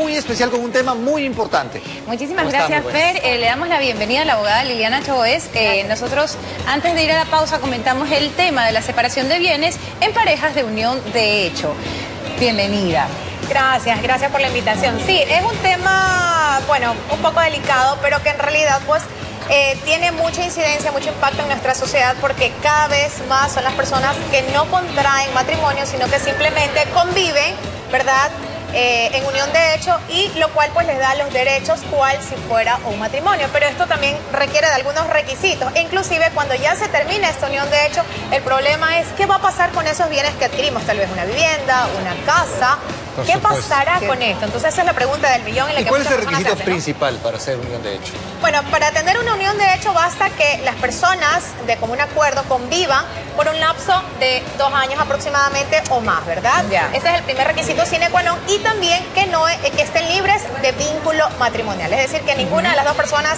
muy especial con un tema muy importante. Muchísimas gracias, Fer. Le damos la bienvenida a la abogada Liliana Choboez. Nosotros, antes de ir a la pausa, comentamos el tema de la separación de bienes en parejas de unión de hecho. Bienvenida. Gracias por la invitación. Sí, es un tema, bueno, un poco delicado, pero que en realidad, pues, tiene mucha incidencia, mucho impacto en nuestra sociedad, porque cada vez más son las personas que no contraen matrimonio, sino que simplemente conviven, ¿verdad?, en unión de hecho, y lo cual pues les da los derechos cual si fuera un matrimonio. Pero esto también requiere de algunos requisitos. Inclusive cuando ya se termina esta unión de hecho, el problema es qué va a pasar con esos bienes que adquirimos, tal vez una vivienda, una casa. ¿Qué pasará con esto? Entonces esa es la pregunta del millón. ¿Y cuál es el requisito principal para hacer unión de hecho? Bueno, para tener una unión de hecho basta que las personas de común acuerdo convivan por un lapso de 2 años aproximadamente o más, ¿verdad? Ya. Ese es el primer requisito sine qua non, y también que estén libres de vínculo matrimonial, es decir, que ninguna de las dos personas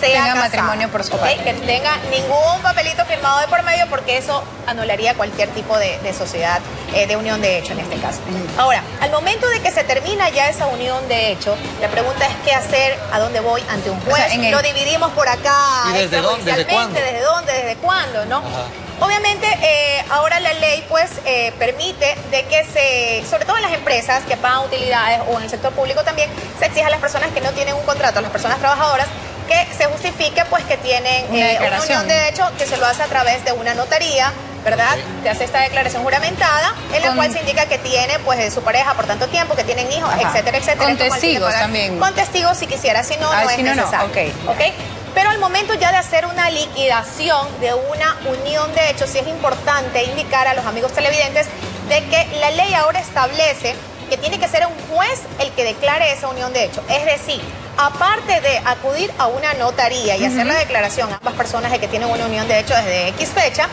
tenga matrimonio por su parte. Que tenga ningún papelito firmado de por medio, porque eso anularía cualquier tipo de sociedad, de unión de hecho en este caso. Ahora, al momento de que se termina ya esa unión de hecho, la pregunta es qué hacer, a dónde voy ante un juez. O sea, lo dividimos por acá. ¿Y desde dónde? ¿Desde cuándo? ¿Desde dónde? ¿Desde cuándo? ¿No? Obviamente, ahora la ley pues permite de que sobre todo en las empresas que pagan utilidades o en el sector público también, se exija a las personas que no tienen un contrato, a las personas trabajadoras, que se justifique pues que tienen una unión de hecho, que se lo hace a través de una notaría, ¿verdad? Se hace esta declaración juramentada en la cual se indica que tiene pues su pareja por tanto tiempo, que tienen hijos, etcétera, etcétera. Con testigos también. Con testigos si quisiera, si no, no es necesario. ¿Ok? Pero al momento ya de hacer una liquidación de una unión de hecho, sí es importante indicar a los amigos televidentes de que la ley ahora establece que tiene que ser un juez el que declare esa unión de hecho. Es decir, aparte de acudir a una notaría y hacer la declaración a ambas personas de que tienen una unión de hecho desde X fecha,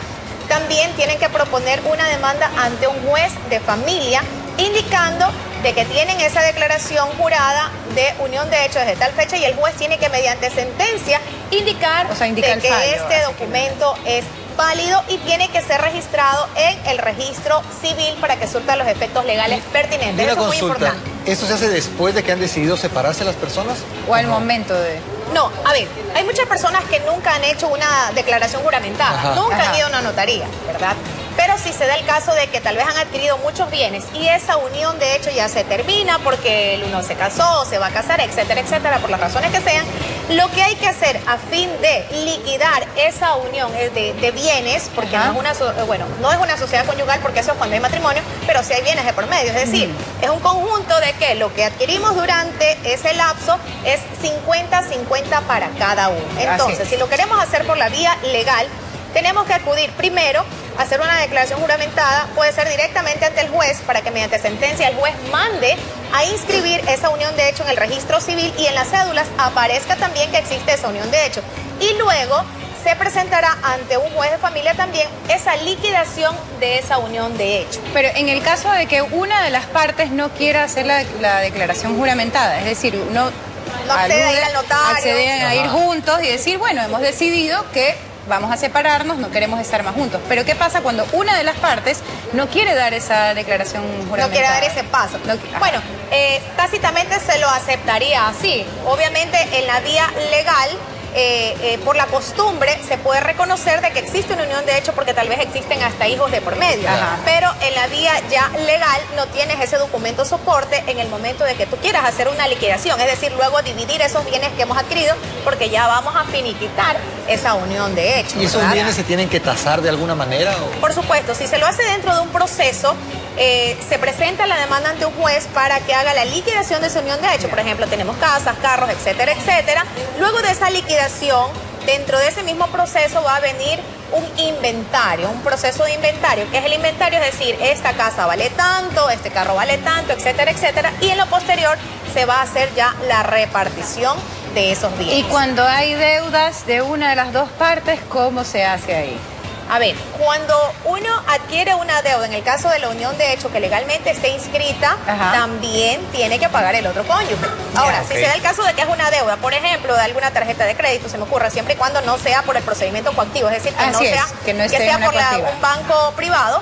también tienen que proponer una demanda ante un juez de familia indicando de que tienen esa declaración jurada de unión de hecho desde tal fecha, y el juez tiene que mediante sentencia indicar, de que este documento es válido y tiene que ser registrado en el registro civil para que surta los efectos legales pertinentes. Eso es muy importante. ¿Eso se hace después de que han decidido separarse las personas? ¿O al momento de...? No, a ver, hay muchas personas que nunca han hecho una declaración juramentada, nunca han ido a una notaría, ¿verdad? Pero si se da el caso de que tal vez han adquirido muchos bienes y esa unión de hecho ya se termina porque el uno se casó, se va a casar, etcétera, etcétera, por las razones que sean, lo que hay que hacer a fin de liquidar esa unión de bienes, porque no es una sociedad conyugal, porque eso es cuando hay matrimonio, pero sí hay bienes de por medio, es decir, es un conjunto de que lo que adquirimos durante ese lapso es 50-50 para cada uno. Entonces, si lo queremos hacer por la vía legal, tenemos que acudir primero a hacer una declaración juramentada, puede ser directamente ante el juez, para que mediante sentencia el juez mande a inscribir esa unión de hecho en el registro civil y en las cédulas aparezca también que existe esa unión de hecho. Y luego se presentará ante un juez de familia también esa liquidación de esa unión de hecho. Pero en el caso de que una de las partes no quiera hacer la declaración juramentada, es decir, no accede a ir al notario, acceden a ir juntos y decir, bueno, hemos decidido que vamos a separarnos, no queremos estar más juntos. Pero ¿qué pasa cuando una de las partes no quiere dar esa declaración juramentada? No quiere dar ese paso. Bueno, tácitamente se lo aceptaría así. Obviamente en la vía legal, por la costumbre, se puede reconocer de que existe una unión de hecho porque tal vez existen hasta hijos de por medio. Pero en la vía ya legal no tienes ese documento soporte en el momento de que tú quieras hacer una liquidación, es decir, luego dividir esos bienes que hemos adquirido, porque ya vamos a finiquitar esa unión de hecho. ¿Y esos bienes se tienen que tasar de alguna manera? Por supuesto, si se lo hace dentro de un proceso, se presenta la demanda ante un juez para que haga la liquidación de esa unión de hecho. Por ejemplo, tenemos casas, carros, etcétera, etcétera. Luego de esa liquidación, dentro de ese mismo proceso va a venir un inventario, un proceso de inventario. ¿Qué es el inventario? Es decir, esta casa vale tanto, este carro vale tanto, etcétera, etcétera. Y en lo posterior se va a hacer ya la repartición de esos bienes. Y cuando hay deudas de una de las dos partes, ¿cómo se hace ahí? A ver, cuando uno adquiere una deuda, en el caso de la unión de hecho que legalmente esté inscrita, también tiene que pagar el otro cónyuge. Ahora, si se da el caso de que es una deuda, por ejemplo, de alguna tarjeta de crédito, se me ocurre, siempre y cuando no sea por el procedimiento coactivo, es decir, que sea por un banco privado,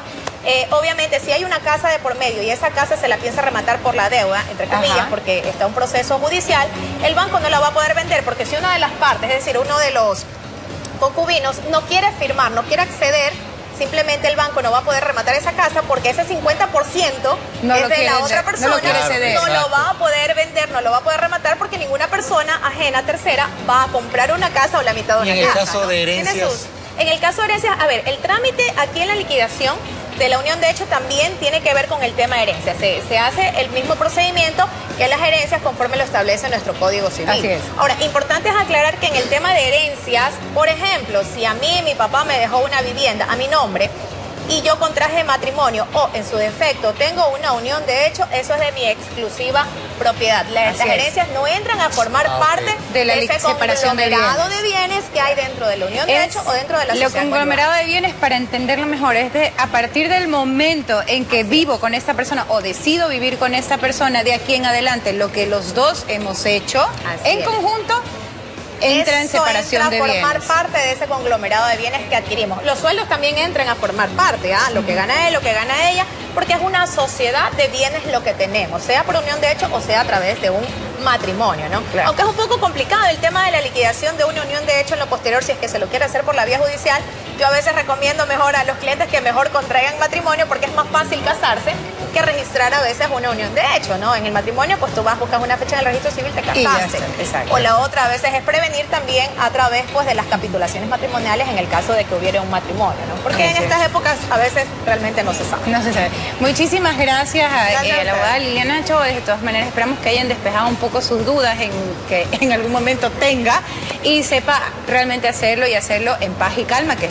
Obviamente, si hay una casa de por medio y esa casa se la piensa rematar por la deuda, entre comillas, porque está un proceso judicial, el banco no la va a poder vender, porque si una de las partes, es decir, uno de los concubinos, no quiere firmar, no quiere acceder, simplemente el banco no va a poder rematar esa casa porque ese 50% es de la otra persona, no lo va a poder vender, no lo va a poder rematar porque ninguna persona ajena, tercera, va a comprar una casa o la mitad de una casa. Y en el caso de herencias... En el caso de herencias, a ver, el trámite aquí en la liquidación de la unión de hecho también tiene que ver con el tema de herencias. Se hace el mismo procedimiento que las herencias conforme lo establece nuestro Código Civil. Así es. Ahora, importante es aclarar que en el tema de herencias, por ejemplo, si a mí mi papá me dejó una vivienda a mi nombre y yo contraje matrimonio o en su defecto tengo una unión de hecho, eso es de mi exclusiva propiedad. Las herencias no entran a formar parte de ese conglomerado de bienes que hay dentro de la unión de hecho o dentro de la sociedad. Lo conglomerado de bienes, para entenderlo mejor, es de a partir del momento en que vivo con esta persona o decido vivir con esta persona, de aquí en adelante, lo que los dos hemos hecho en conjunto, entra en separación de bienes. Entra a formar parte de ese conglomerado de bienes que adquirimos. Los sueldos también entran a formar parte, lo que gana él, lo que gana ella, porque es una sociedad de bienes lo que tenemos, sea por unión de hecho o sea a través de un matrimonio, ¿no? Claro. Aunque es un poco complicado el tema de la liquidación de una unión de hecho en lo posterior, si es que se lo quiere hacer por la vía judicial, yo a veces recomiendo mejor a los clientes que mejor contraigan matrimonio porque es más fácil casarse que registrar a veces una unión de hecho, ¿no? En el matrimonio, pues tú vas, buscas una fecha en el registro civil, te casaste. O la otra a veces es prevenir también a través, pues, de las capitulaciones matrimoniales en el caso de que hubiera un matrimonio, ¿no? Porque en estas épocas a veces realmente no se sabe. No se sabe. Muchísimas gracias a la abogada Liliana Chávez. De todas maneras, esperamos que hayan despejado un poco sus dudas que en algún momento tenga y sepa realmente hacerlo y hacerlo en paz y calma, que